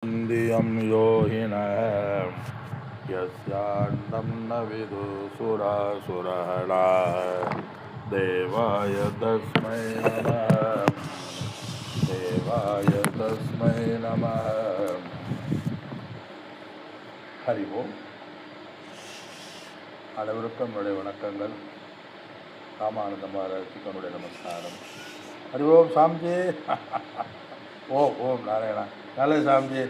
धियं योगिनः यस्यान्तं न विदुसुरासुरहराः देवाय तस्मै नमः देवाय तस्मै नमः. ஹரி ஓம். அனைவருக்கும் என்னுடைய வணக்கங்கள். ராமானந்த மகாராஜுக்கு என்னுடைய நமஸ்காரம். ஹரி ஓம் சாமிஜி. ஓம் ஓம் நாராயணா. நல்லது சாமிஜி,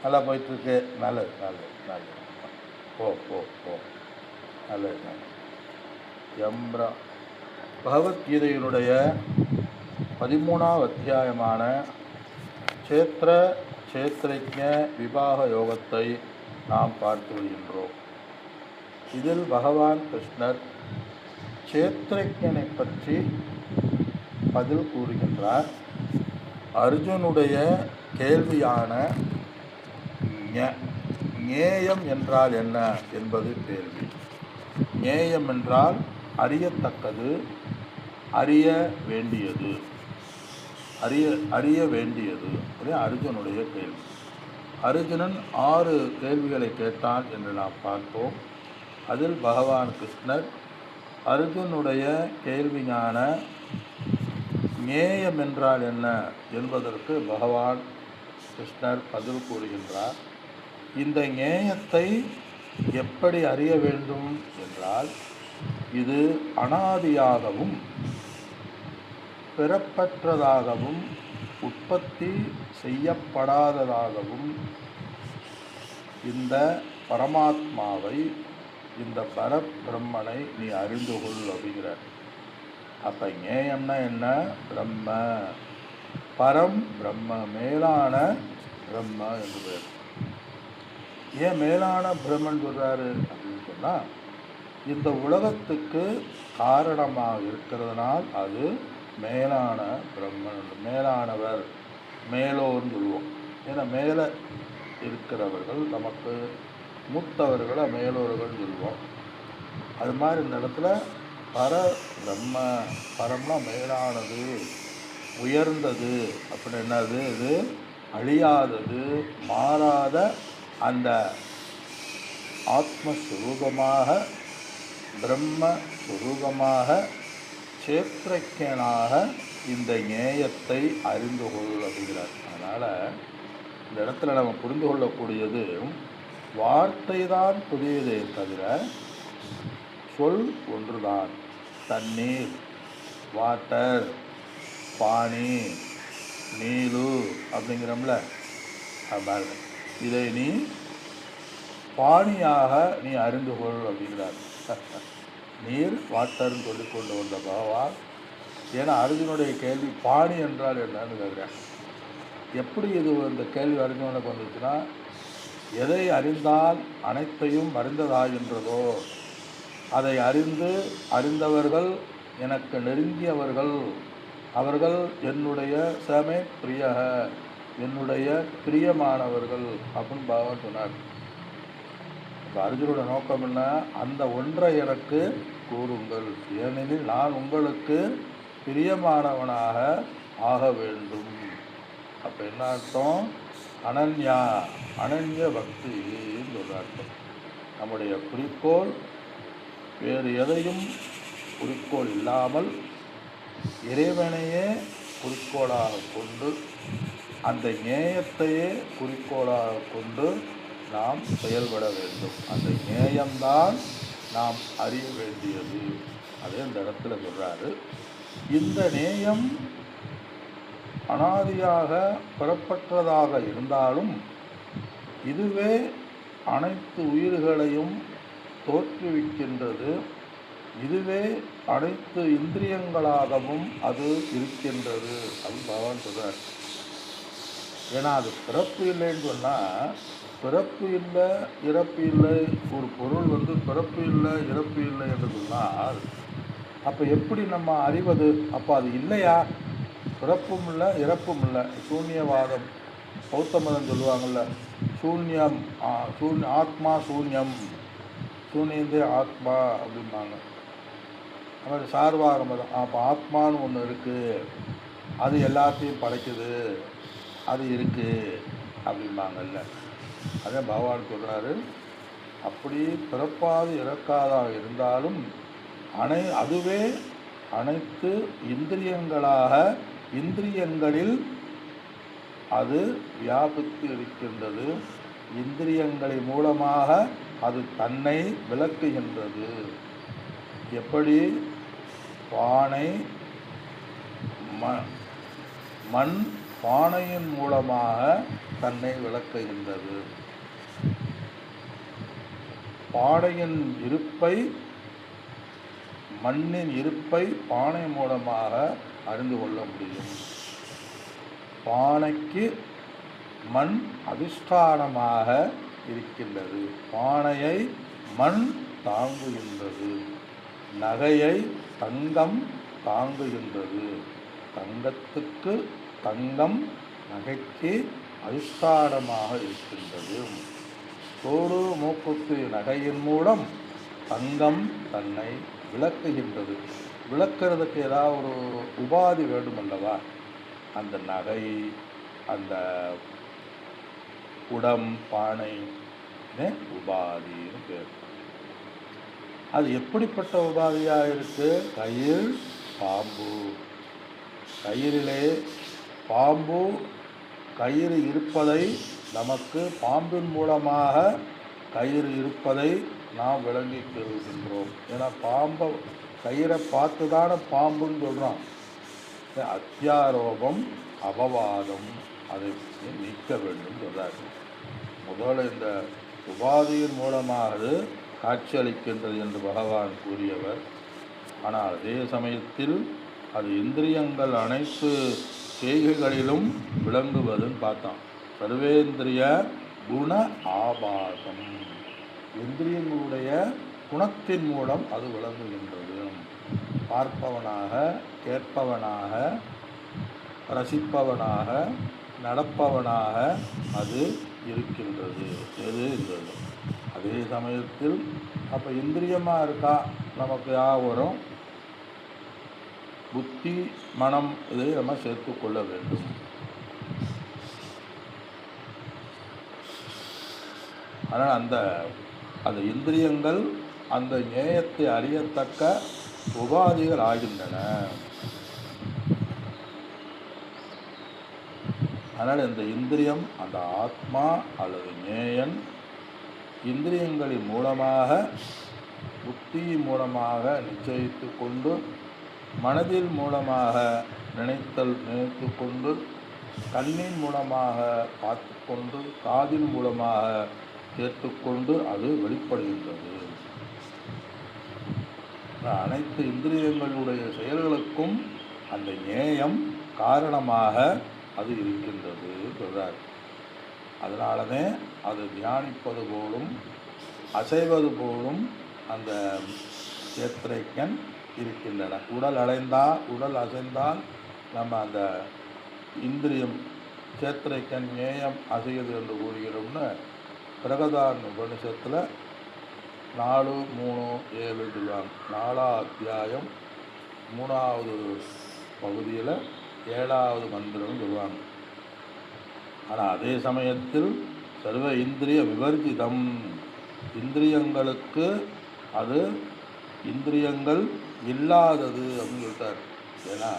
நல்லா போயிட்டுருக்கு. நல்லது நல்லது நல்லது. ஓ ஓ ஓ நல்லது நல்லது. எம்பிரா பகவத்கீதையினுடைய 13வது அத்தியாயமான சேத்ரஜ்ஞ விபாக யோகத்தை நாம் பார்த்து வருகின்றோம். இதில் பகவான் கிருஷ்ணர் சேத்ரஜ்ஞனை பற்றி பதில் கூறுகின்றார். அர்ஜுனுடைய கேள்வியான ஞேயம் என்றால் என்ன என்பது கேள்வி. ஞேயம் என்றால் அறியத்தக்கது, அறிய வேண்டியது, அறிய வேண்டியது. அர்ஜுனுடைய கேள்வி. அர்ஜுனன் 6 கேள்விகளை கேட்டான் என்று நாம் பார்த்தோம். அதில் பகவான் கிருஷ்ணர் அர்ஜுனுடைய கேள்வியான ஞேயம் என்றால் என்ன என்பதற்கு பகவான் கிருஷ்ணர் பதில் கூறுகின்றார். இந்த ஞேயத்தை எப்படி அறிய வேண்டும் என்றால், இது அனாதியாகவும் பெறப்பற்றதாகவும் உற்பத்தி செய்யப்படாததாகவும் இந்த பரமாத்மாவை, இந்த பரபிரம்மனை நீ அறிந்து கொள் அப்படிங்கிறார். அப்போ ஞேயம்னா என்ன? பிரம்ம, பரம் பிரம்ம, மேலான பிரம்ம என்று பேர். ஏன் மேலான பிரம்மன் சொல்கிறாரு அப்படின்னு சொன்னால், இந்த உலகத்துக்கு காரணமாக இருக்கிறதுனால் அது மேலான பிரம்மன், மேலானவர், மேலோன்னு சொல்லுவோம். ஏன்னா மேலே இருக்கிறவர்கள் நமக்கு மூத்தவர்களை மேலோர்கள் சொல்லுவோம். அது மாதிரி இந்த இடத்துல பர பிரம்ம, பரம்னா மேலானது, உயர்ந்தது. அப்படி என்னது? இது அழியாதது, மாறாத அந்த ஆத்மஸ்வரூபமாக, பிரம்மஸ்வரூபமாக, சேத்ரஜ்ஞனாக இந்த ஞேயத்தை அறிந்து கொள் அப்படிங்கிறார். அதனால் இந்த இடத்துல நம்ம புரிந்து கொள்ளக்கூடியது வார்த்தை தான் புதியதே தவிர சொல் ஒன்றுதான். தண்ணீர், வாட்டர், பானி, நீலு அப்படிங்கிறோம்ல, அது இதை நீ பானியாக நீ அறிந்து கொள் அப்படிங்கிறார். நீர், வாட்டர்னு சொல்லிக்கொண்டு வந்த பகவான். ஏன்னா அர்ஜுனுடைய கேள்வி பானி என்றால் என்னன்னு கேட்குறேன். எப்படி இது இந்த கேள்வி அர்ஜுனுக்கு வந்துச்சுன்னா, எதை அறிந்தால் அனைத்தையும் அறிந்ததாகின்றதோ அதை அறிந்தவர்கள் எனக்கு நெருங்கியவர்கள், அவர்கள் என்னுடைய சமே பிரிய, என்னுடைய பிரியமானவர்கள் அப்படின்னு பகவான் சொன்னார். இப்போ அர்ஜுனோட நோக்கம் என்ன? அந்த ஒன்றை எனக்கு கூறுங்கள், ஏனெனில் நான் உங்களுக்கு பிரியமானவனாக ஆக வேண்டும். அப்போ என்ன அர்த்தம்? அனன்ய பக்தின்னு ஒரு அர்த்தம். நம்முடைய குறிக்கோள் வேறு எதையும் குறிக்கோள் இல்லாமல் இறைவனையே குறிக்கோளாக கொண்டு, அந்த ஞேயத்தையே குறிக்கோளாக கொண்டு நாம் செயல்பட வேண்டும். அந்த ஞேயம்தான் நாம் அறிய வேண்டியது. அதே இந்த இடத்துல சொல்கிறாரு. இந்த நேயம் அனாதியாக பெறப்பட்டதாக இருந்தாலும் இதுவே அனைத்து உயிர்களையும் தோற்றுவிக்கின்றது. இதுவே அனைத்து இந்திரியங்களாகவும் அது இருக்கின்றது அப்படின்னு பகவான் சொல்கிறார். ஏன்னா அது பிறப்பு இல்லைன்னு சொன்னால், பிறப்பு இல்லை இறப்பு இல்லை, ஒரு பொருள் பிறப்பு இல்லை இறப்பு இல்லை என்று சொன்னால் அப்போ எப்படி நம்ம அறிவது? அப்போ அது இல்லையா? பிறப்பும் இல்லை இறப்பும் இல்லை, சூன்யவாதம். பௌத்த மதம் சொல்லுவாங்கள்ல, சூன்யம், ஆத்மா சூன்யம், சூன்யந்தே ஆத்மா அப்படிம்பாங்க. அது மாதிரி சார்வாக மதம், அப்போ ஆத்மான்னு ஒன்று இருக்குது, அது எல்லாத்தையும் படைக்குது, அது இருக்குது, அப்படிம்பாங்கல்ல. அதே பகவான் சொல்கிறாரு, அப்படி பிறப்பாது இறக்காதாக இருந்தாலும் அதுவே அனைத்து இந்திரியங்களாக இந்திரியங்களில் அது வியாபித்து இருக்கின்றது. இந்திரியங்களின் மூலமாக அது தன்னை விளக்குகின்றது. எப்படி பானை மண் பானையின் மூலமாக தன்னை விளக்குகின்றது. பானையின் இருப்பை மண்ணின் இருப்பை பானை மூலமாக அறிந்து கொள்ள முடியும். பானைக்கு மண் அதிஷ்டானமாக இருக்கின்றது. பானையை மண் தாங்குகின்றது. நகையை தங்கம் தாங்குகின்றது. தங்கத்துக்கு தங்கம் நகைக்கு அதிஷ்டானமாக இருக்கின்றது. தோடு மூக்குத்து நகையின் மூலம் தங்கம் தன்னை விளக்குகின்றது. விளக்குறதுக்கு ஏதாவது ஒரு உபாதி வேண்டுமல்லவா? அந்த நகை, அந்த குடம், பானை உபாதின்னு பேர். அது எப்படிப்பட்ட உபாதியாக இருக்கு? கயிறு, பாம்பு. கயிறிலே பாம்பு, கயிறு இருப்பதை நமக்கு பாம்பின் மூலமாக கயிறு இருப்பதை நாம் விளங்கி கொள்கின்றோம். ஏன்னா கயிறை பார்த்து தானே பாம்புன்னு சொல்கிறோம். அத்தியாரோபம் அபவாதம் அதை நீக்க வேண்டும் சொல்றார். முதல்ல இந்த உபாதியின் மூலமாக அது காட்சியளிக்கின்றது என்று பகவான் கூறியவர். ஆனால் அதே சமயத்தில் அது இந்திரியங்கள் அனைத்து செய்கைகளிலும் விளங்குவதுன்னு பார்த்தோம். சர்வேந்திரிய குண ஆபாசம், இந்திரியங்களுடைய குணத்தின் மூலம் அது விளங்குகின்றது. பார்ப்பவனாக, கேட்பவனாக, ரசிப்பவனாக, நடப்பவனாக அது இருக்கின்றது. எது இருந்தது? அதே சமயத்தில் அப்போ இந்திரியமாக இருக்கா நமக்கு வரும் புத்தி, மனம், இதை நம்ம சேர்த்து கொள்ள வேண்டும். ஆனால் அந்த இந்திரியங்கள் அந்த ஞேயத்தை அறியத்தக்க உபாதிகள் ஆகின்றன. அதனால் இந்த இந்திரியம், அந்த ஆத்மா அல்லது ஞேயன் இந்திரியங்களின் மூலமாக, புத்தி மூலமாக நிச்சயித்து கொண்டு, மனதில் மூலமாக நினைத்து கொண்டு, கண்ணின் மூலமாக பார்த்து கொண்டு, காதின் மூலமாக கேட்டுக்கொண்டு அது வெளிப்படுகின்றது. அனைத்து இந்திரியங்களுடைய செயல்களுக்கும் அந்த ஞேயம் காரணமாக அது இருக்கின்றது சொல்றார். அதனாலவே அது தியானிப்பது போலும் அசைவது போலும் அந்த சேத்திரைக்கண் இருக்கின்றன. உடல் அசைந்தால் நம்ம அந்த இந்திரியம் சேத்திரைக்கண் ஞேயம் அசையது என்று கூறுகிறோம்னு பிரகதாரண்ய உபனிஷத்தில் 4:3-7 சொல்லுவாங்க. 4ஆம் அத்தியாயம் 3வது பகுதியில் 7வது மந்திரம் சொல்லுவாங்க. ஆனால் அதே சமயத்தில் சர்வ இந்திரிய விவர்ஜிதம், இந்திரியங்களுக்கு அது இந்திரியங்கள் இல்லாதது அப்படின்னு சொல்லிட்டார். ஏன்னா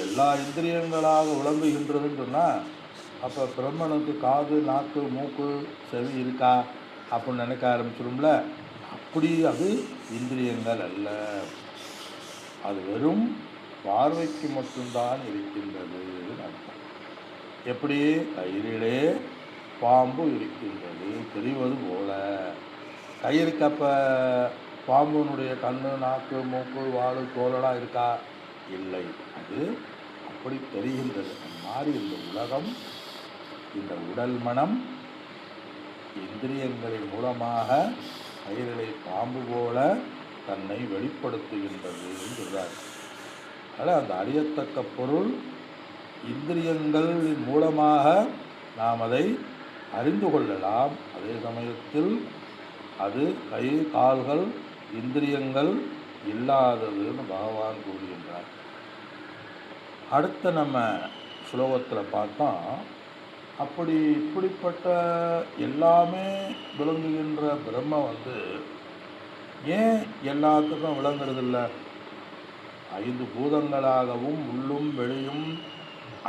எல்லா இந்திரியங்களாக விளங்குகின்றதுன்னு சொன்னால் அப்போ பிரம்மனுக்கு காது, நாக்கு, மூக்கு, செவி இருக்கா அப்படின்னு நினைக்க ஆரம்பிச்சிடும்ல. அப்படி அது இந்திரியங்கள் அல்ல. அது வெறும் பார்வைக்கு மட்டும்தான் இருக்கின்றது அர்த்தம். எப்படி கயிறிலே பாம்பு இருக்கின்றது தெரிவது போல, கயிறுக்கு அப்போ பாம்புனுடைய கண்ணு, நாக்கு, மூக்கு, வாழு, தோலெல்லாம் இருக்கா? இல்லை. அது அப்படி தெரிகின்றது. மாறி இந்த உலகம், இந்த உடல், மனம் இந்திரியங்களின் மூலமாக கயிறிலே பாம்பு போல தன்னை வெளிப்படுத்துகின்றது சொல்றார். அதனால் அந்த அறியத்தக்க பொருள் இந்திரியங்களின் மூலமாக நாம் அதை அறிந்து கொள்ளலாம். அதே சமயத்தில் அது கை, கால்கள், இந்திரியங்கள் இல்லாததுன்னு பகவான் கூறுகின்றார். அடுத்த நம்ம ஸ்லோகத்தில் பார்த்தா அப்படி இப்படிப்பட்ட எல்லாமே விளங்குகின்ற பிரம்ம ஏன் எல்லாத்துக்கும் விளங்குறதில்லை? 5 பூதங்களாகவும் உள்ளும் வெளியும்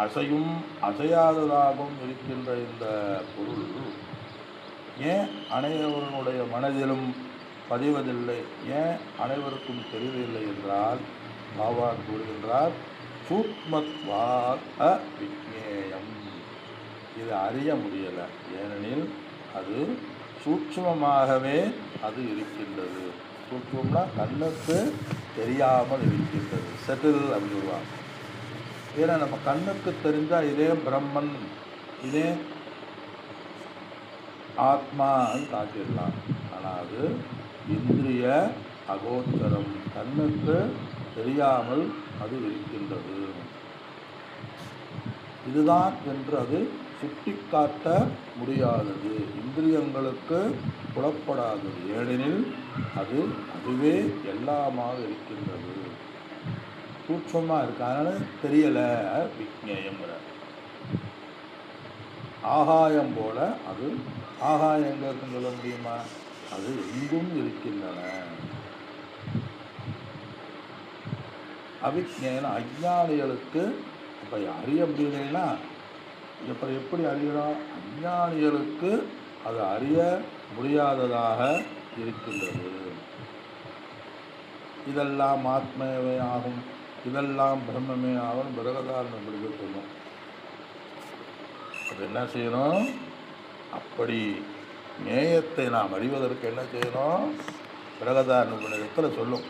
அசையும் அசையாததாகவும் இருக்கின்ற இந்த பொருள் ஏன் அனைவருடைய மனதிலும் பதிவதில்லை? ஏன் அனைவருக்கும் தெரிவதில்லை என்றால் பகவான் கூறுகின்றார், சூட்மத்வாத் அவிஜ்ஞேயம். இது அறிய முடியலை, ஏனெனில் அது சூட்சுமமாகவே அது இருக்கின்றது. சூட்சம்னா கண்ணுக்கு தெரியாமல் இருக்கின்றது, செட்டில் அப்படின்னு சொல்லுவாங்க. ஏன்னா நம்ம கண்ணுக்கு தெரிஞ்சால் இதே பிரம்மன், இதே ஆத்மான்னு காட்டிடலாம். ஆனால் அது இந்திரிய அகோச்சரம், கண்ணுக்கு தெரியாமல் அது இருக்கின்றது. இதுதான் என்று அது சுட்டி காட்ட முடியாதது, இந்திரியங்களுக்கு புலப்படாதது. ஏனெனில் அதுவே எல்லாமாக இருக்கின்றது, சூட்சமாக இருக்கு. அதனால தெரியலை, விஜ்ஞேயங்கிற. ஆகாயம் போல அது, ஆகாயம் எங்கே இருக்குன்னு சொல்ல முடியுமா? அது எங்கும் இருக்கின்றன. அவிஜ்ஞேன அஞ்ஞானிகளுக்கு இப்போ அறிய முடியலைன்னா எப்படி அறியணும்? அஞ்ஞானிகளுக்கு அது அறிய முடியாததாக இருக்கின்றது. இதெல்லாம் ஆத்மாவே ஆகும், இதெல்லாம் பிரம்மமே ஆகும். பிரகதாரணம் முடிவு சொல்லும். அது என்ன செய்யணும்? அப்படி நேயத்தை நாம் அறிவதற்கு என்ன செய்யணும்? பிரகதாரணத்தில் சொல்லும்.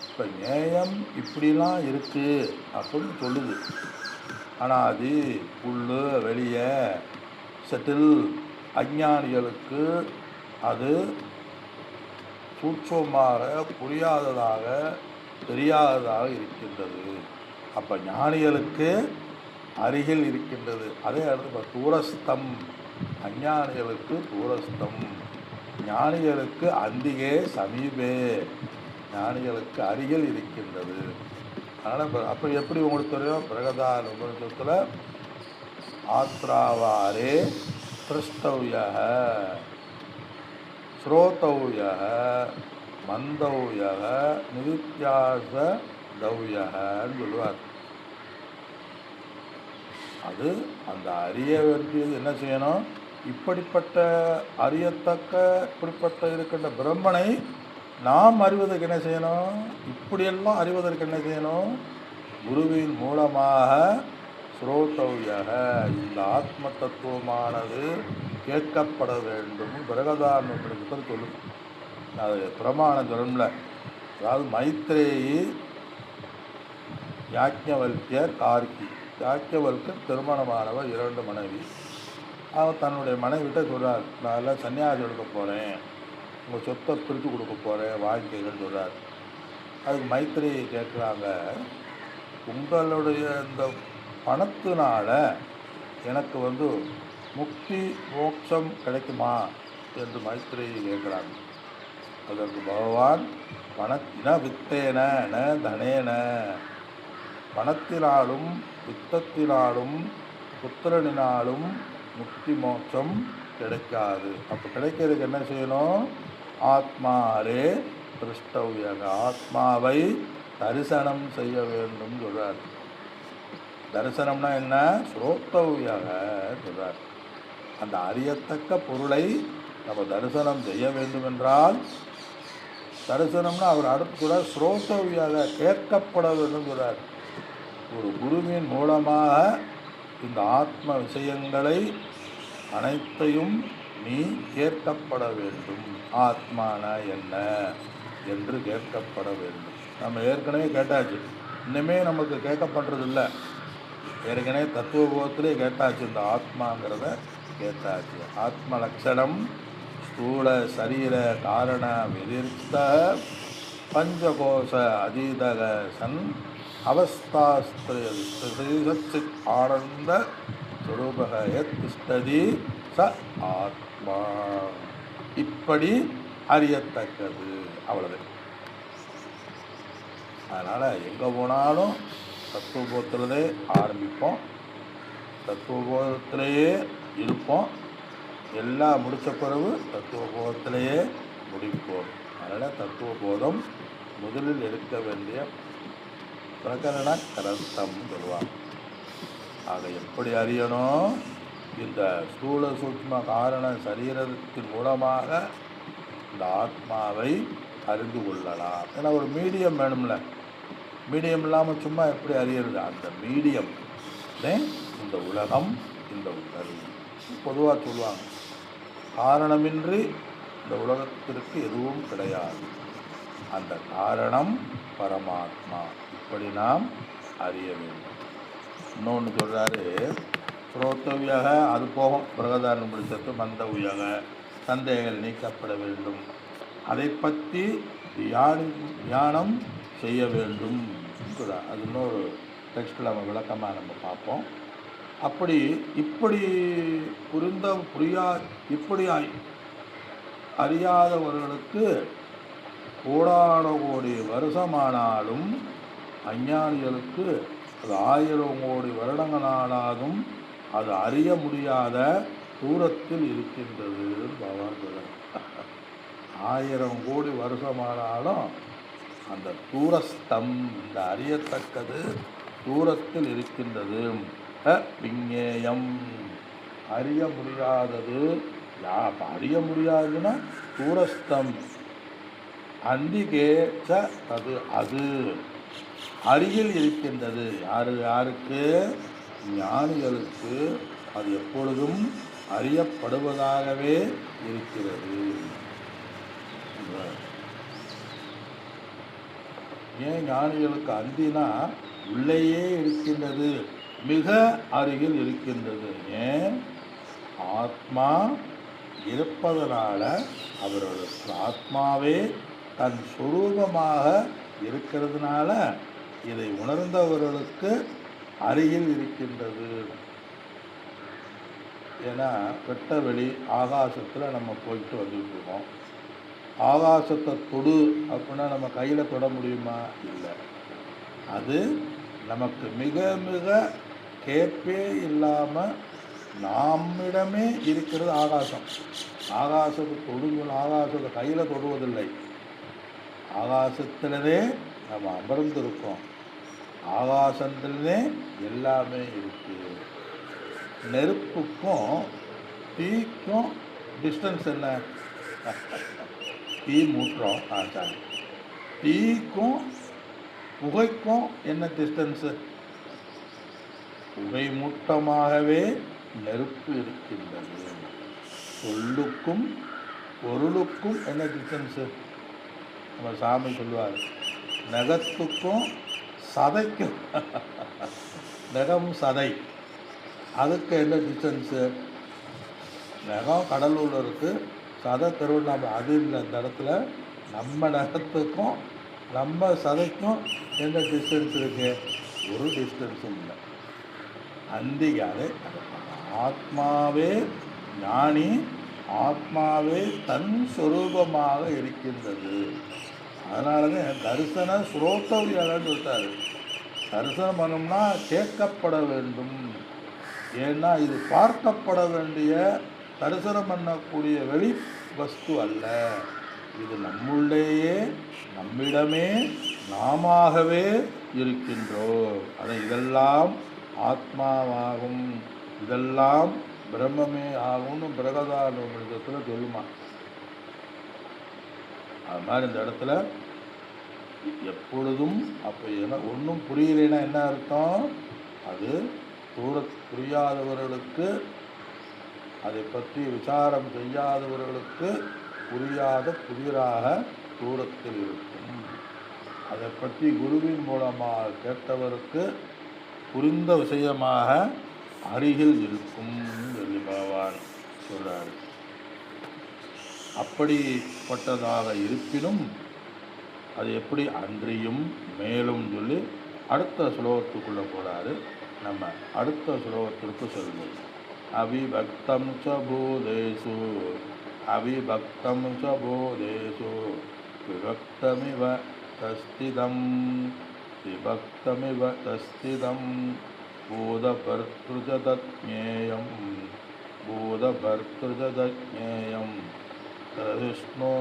இப்போ நேயம் இப்படிலாம் இருக்குது அப்படின்னு சொல்லுது. ஆனால் அது உள்ளு வெளியே செட்டில் அஞ்ஞானிகளுக்கு அது சூட்சமாக புரியாததாக தெரியாததாக இருக்கின்றது. அப்போ ஞானிகளுக்கு அருகில் இருக்கின்றது. அதே இடத்துல தூரஸ்தம், அஞ்ஞானிகளுக்கு தூரஸ்தம், ஞானிகளுக்கு அந்திகே சமீபே, ஞானிகளுக்கு அருகில் இருக்கின்றது. அதனால் அப்போ எப்படி உங்களுக்கு தெரியும்? பிரகதான உபனிஷத்தில் ஆத்ராவாரே திருஷ்டவ்ய ஸ்ரோதவ்ய மந்தவ்ய நிவித்யாச தவ்யன்னு சொல்லுவார். அது அந்த அறிய வேண்டியது என்ன செய்யணும்? இப்படிப்பட்ட அறியத்தக்க இப்படிப்பட்ட இருக்கின்ற பிரம்மனை நாம் அறிவதற்கு என்ன செய்யணும்? இப்படியெல்லாம் அறிவதற்கு என்ன செய்யணும்? குருவின் மூலமாக ஸ்ரோதவ்யக, இந்த ஆத்ம தத்துவமானது கேட்கப்பட வேண்டும். பிரகதாரணத்தில் சொல்லுது. அது பிரமாணம் சொல்லல. அதாவது மைத்ரேயி, யாக்ஞவல்யர், கார்கி. யாக்ஞவல்யர் திருமணமானவர், 2 மனைவி. அவர் தன்னுடைய மனைவிட்ட சொல்கிறார், நான் எல்லாம் சன்னியாசி எடுக்க போகிறேன், உங்கள் சொத்தை பிரித்து கொடுக்க போகிறேன், வாங்கிக்கன்னு சொல்கிறார். அதுக்கு மைத்ரி கேட்குறாங்க, உங்களுடைய இந்த பணத்தினால எனக்கு முக்தி மோட்சம் கிடைக்குமா என்று மைத்ரி கேட்குறாங்க. அதற்கு பகவான், பணத்தின வித்தேன ந தனேன, பணத்தினாலும் வித்தத்தினாலும் புத்திரனினாலும் முக்தி மோட்சம் கிடைக்காது. அப்போ கிடைக்கிறதுக்கு என்ன செய்யணும்? ஆத்மாரே திருஷ்டவ்யக, ஆத்மாவை தரிசனம் செய்ய வேண்டும் சொல்றார். தரிசனம்னா என்ன? ஸ்ரோத்தவ்யக சொல்றார். அந்த அறியத்தக்க பொருளை நம்ம தரிசனம் செய்ய வேண்டும் என்றால், தரிசனம்னா அவர் அடுத்து சொல்றார், ஸ்ரோத்தவ்யக கேட்கப்பட வேண்டும் சொல்றார். ஒரு குருவின் மூலமாக இந்த ஆத்ம விஷயங்களை அனைத்தையும் நீ கேட்கப்பட வேண்டும். ஆத்மான என்ன என்று கேட்கப்பட வேண்டும். நம்ம ஏற்கனவே கேட்டாச்சு, இன்னுமே நமக்கு கேட்கப்படுறதில்லை. ஏற்கனவே தத்துவபோதத்திலே கேட்டாச்சு, இந்த ஆத்மாங்கிறத கேட்டாச்சு. ஆத்ம லட்சணம் ஸ்தூல சரீர காரண விதிர்த்த பஞ்சகோஷ அதீதக சன் அவஸ்தாஸ்திரித் ஆனந்த ஸ்வரூபக திஷ்டதி ச ஆத்மா. இப்படி அறியத்தக்கது. அவ்வளவு. அதனால் எங்கே போனாலும் தத்துவபோதத்திலே ஆரம்பிப்போம். தத்துவபோதத்திலேயே இருப்போம். எல்லாம் முடித்த பிறகு தத்துவ போதத்திலேயே முடிப்போம். அதனால் தத்துவ போதம் முதலில் எடுக்க வேண்டிய பிரகரண கிரந்தம் சொல்லுவாங்க. ஆக எப்படி அறியணும்? இந்த ஸ்தூல சூட்சும காரண சரீரத்தின் மூலமாக இந்த ஆத்மாவை அறிந்து கொள்ளலாம். ஏன்னா ஒரு மீடியம் வேணும்ல. மீடியம் இல்லாமல் சும்மா எப்படி அறியறது? அந்த மீடியம் இந்த உலகம், இந்த உடல். பொதுவாக சொல்லுவாங்க, காரணமின்றி இந்த உலகத்திற்கு எதுவும் கிடையாது. அந்த காரணம் பரமாத்மா. இப்படி நாம் அறிய வேண்டும். இன்னொன்று சொல்கிறாரு, ஸ்ரோத்தவியாக அது போகும், பிரகதாரணம் பிடிச்சது மந்த உயக சந்தேகங்கள் நீக்கப்பட வேண்டும். அதை பற்றி தியானம் செய்ய வேண்டும். அது இன்னொரு டெக்ஸ்ட்டில் நம்ம விளக்கமாக நம்ம பார்ப்போம். இப்படி இப்படி அறியாதவர்களுக்கு கோடான கோடி வருஷமானாலும், அஞ்ஞானிகளுக்கு அது 1000 கோடி வருடங்களானாலும் அது அறிய முடியாத தூரத்தில் இருக்கின்றது. பகவான் சொல்றார், 1000 கோடி வருஷமானாலும் அந்த தூரஸ்தம், இந்த அறியத்தக்கது தூரத்தில் இருக்கின்றது. விஞ்ஞேயம், அறிய முடியாதது. அறிய முடியாதுன்னா தூரஸ்தம். அந்திகேச்ச அது அருகில் இருக்கின்றது. யாருக்கு? ஞானிகளுக்கு அது எப்பொழுதும் அறியப்படுவதாகவே இருக்கிறது. ஏன் ஞானிகளுக்கு அந்தினா உள்ளேயே இருக்கின்றது, மிக அருகில் இருக்கின்றது. ஏன்? ஆத்மா இருப்பதனால அவர்களுக்கு ஆத்மாவே தன் சுரூபமாக இருக்கிறதுனால இதை உணர்ந்தவர்களுக்கு அருகில் இருக்கின்றது. ஏன்னா வெட்ட வெளி ஆகாசத்தில் நம்ம போயிட்டு வந்துட்டு இருக்கோம். ஆகாசத்தை தொடு அப்படின்னா நம்ம கையில் தொட முடியுமா? இல்லை. அது நமக்கு மிக மிக கேப்பே இல்லாமல் நம்மிடமே இருக்கிறது ஆகாசம். ஆகாசத்தை தொடுங்கள், ஆகாசத்தை கையில் தொடுவதில்லை. ஆகாசத்திலே நம்ம அமர்ந்திருக்கோம். ஆகாசத்திலே எல்லாமே இருக்கு. நெருப்புக்கும் தீக்கும் டிஸ்டன்ஸ் என்ன? தீ மூட்டுறோம். சரி, தீக்கும் புகைக்கும் என்ன டிஸ்டன்ஸு? புகை மூட்டமாகவே நெருப்பு இருக்கின்றது. சொல்லுக்கும் பொருளுக்கும் என்ன டிஸ்டன்ஸு? நம்ம சாமி சொல்லுவார், நகத்துக்கும் சதைக்கும் நகம் சதை, அதுக்கு என்ன டிஸ்டன்ஸு? நகம் கடலூரில் இருக்குது, சதை திருவண்ணாமலை. அது இல்லை. இந்த இடத்துல நம்ம நகத்துக்கும் நம்ம சதைக்கும் என்ன டிஸ்டன்ஸ் இருக்குது? ஒரு டிஸ்டன்ஸும் இல்லை. அந்திகாலே ஆத்மாவே ஞானி, ஆத்மாவே தன் சொரூபமாக இருக்கின்றது. அதனால தான் தரிசன ஸ்ரோத்தவியாளன்னு சொல்லிட்டாரு. தரிசனம் பண்ணோம்னா கேட்கப்பட வேண்டும். ஏன்னா இது பார்க்கப்பட வேண்டிய, தரிசனம் பண்ணக்கூடிய வெளி வஸ்து அல்ல. இது நம்முள்ளேயே, நம்மிடமே நாமாகவே இருக்கின்றோம். அதை இதெல்லாம் ஆத்மாவாகும், இதெல்லாம் பிரம்மமே ஆகும்னு பிரகதாரணத்தில் சொல்லுமா. அது மாதிரி இந்த இடத்துல எப்பொழுதும் அப்போ என்ன ஒன்றும் புரியலைன்னா என்ன அர்த்தம்? அது புரியாதவர்களுக்கு, அதை பற்றி விசாரம் செய்யாதவர்களுக்கு புரியாத புதிராக தூரத்தில் இருக்கும். அதை பற்றி குருவின் மூலமாக கேட்டவருக்கு புரிந்த விஷயமாக அருகில் இருக்கும் என்று பகவான் சொல்றார். அப்படிப்பட்டதாக இருப்பினும் அது எப்படி அன்றியும் மேலும் சொல்லி அடுத்த ஸ்லோகத்துக்குள்ளே போகிறாரு. நம்ம அடுத்த ஸ்லோகத்திற்கு செல்வோம். அவிபக்தம் ச பூதேஷு அவிபக்தம் ச பூதேஷு விபக்தமிவ தஸ்திதம் விபக்தமிவ தஸ்திதம் பூதபர்த்ருஜ தத்ஞேயம் भूतभर्तृजज्ञेयं त्रसिष्णु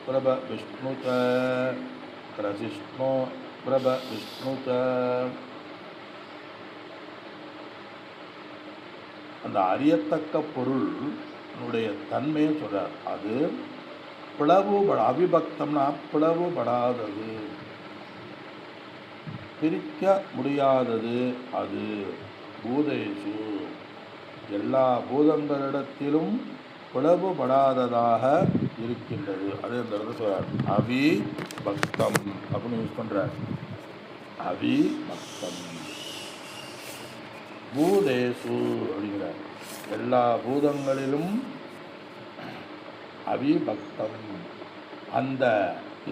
प्रभविष्णु च त्रसिष्णु प्रभविष्णु च. அந்த அறியத்தக்க பொருளுடைய தன்மையை சொல்கிறார். அது அவிபக்தம்னா பிளவுபடாதது, பிரிக்க முடியாதது. அது பூதேஷு எல்லா பூதங்களிடத்திலும் பிளவுபடாததாக இருக்கின்றது. அது அந்த இடத்துல சொல்கிறார் அவிபக்தம் அப்படின்னு யூஸ் பண்ணுறார். அவிபக்தம் பூதேஷு அப்படிங்கிறார். எல்லா பூதங்களிலும் அவிபக்தம். அந்த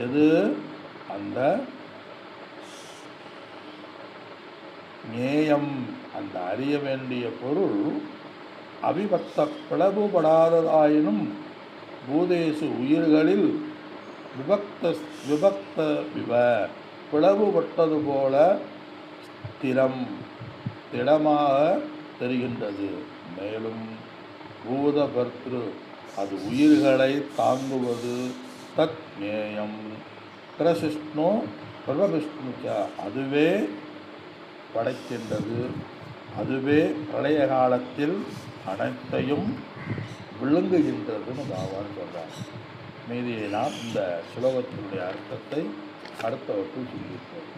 எது அந்த ஞேயம், அந்த அறிய வேண்டிய பொருள் அவிபக்த பிளவுபடாததாயினும் பூதேசு உயிர்களில் விபக்த பிளவுபட்டது போல திடமாக தெரிகின்றது. மேலும் பூதபர்த்ரு அது உயிர்களை தாங்குவது தத் ஞேயம் பிரசிஷ்ணு பிரபவிஷ்ணுச்ச அதுவே படைக்கின்றது. அதுவே பிரளய காலத்தில் அனைத்தையும் விழுங்குகின்றதுன்னு பாபான்னு சொல்கிறார். மீதியை நாம் இந்த சுலோகத்தினுடைய அர்த்தத்தை அடுத்த வகுப்பில் சிந்திப்போம்.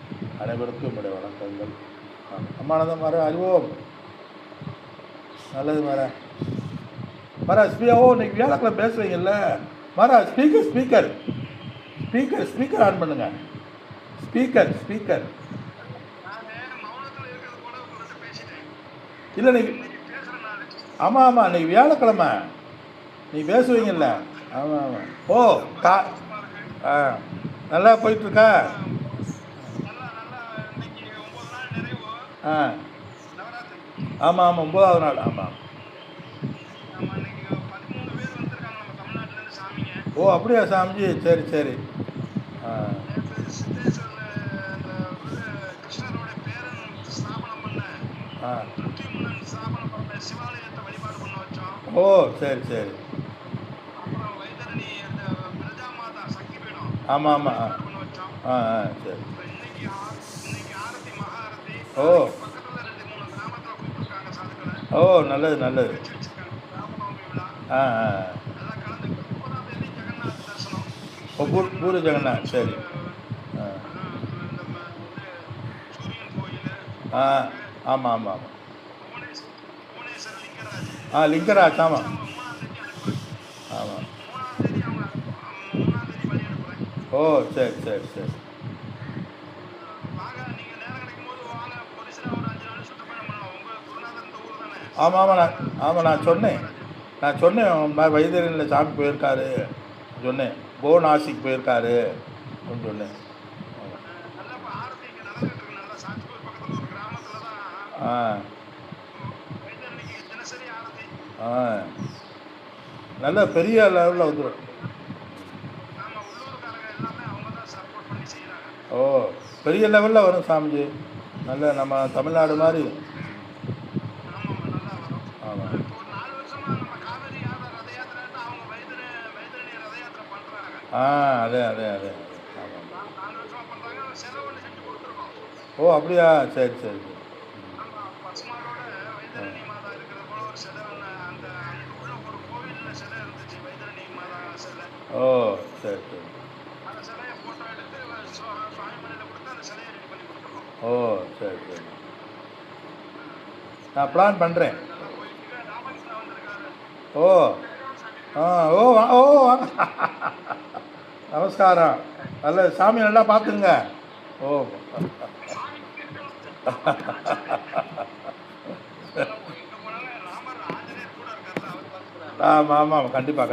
அனைவருக்கும் என்னுடைய வணக்கங்கள். அம்மானதம் வர அறிவோம். நல்லது மாற மாறா ஓ இன்னைக்கு வியாழக்கிழமை பேசுவீங்கல்ல மாறா ஸ்பீக்கர் ஆன் பண்ணுங்க. ஸ்பீக்கர் இல்லை நீ ஆமாம் இன்னைக்கு வியாழக்கிழமை நீ பேசுவீங்கல்ல. ஆமாம் ஓ நல்லா போயிட்டுருக்கா? ஆமாம் 9வது நாள். ஆமாம். ஓ அப்படியா சாமிஜி? சரி. ஓ சரி. ஆமாம் சரி. ஓ நல்லது. பூரி ஜெகநாத். சரி. ஆமாம் லிங்கராஜ். ஆமாம். ஓ சரி. ஆமாம் நான் சொன்னேன் வைத்தியரில் சாமி போயிருக்காரு சொன்னேன். நாசிக் போயிருக்காரு சொன்னேன். நல்ல பெரிய லெவலில் வந்துடும். ஓ பெரிய லெவலில் வரும் சாமிஜி. நல்ல நம்ம தமிழ்நாடு மாதிரி. ஆமாம். அதே. ஓ அப்படியா? சரி. ஓ சரி. ஓ சரி. நான் பிளான் பண்ணுறேன். ஓ நமஸ்காரம். நல்ல சாமி நல்லா பார்த்துங்க. ஓ ஆமாம் கண்டிப்பாக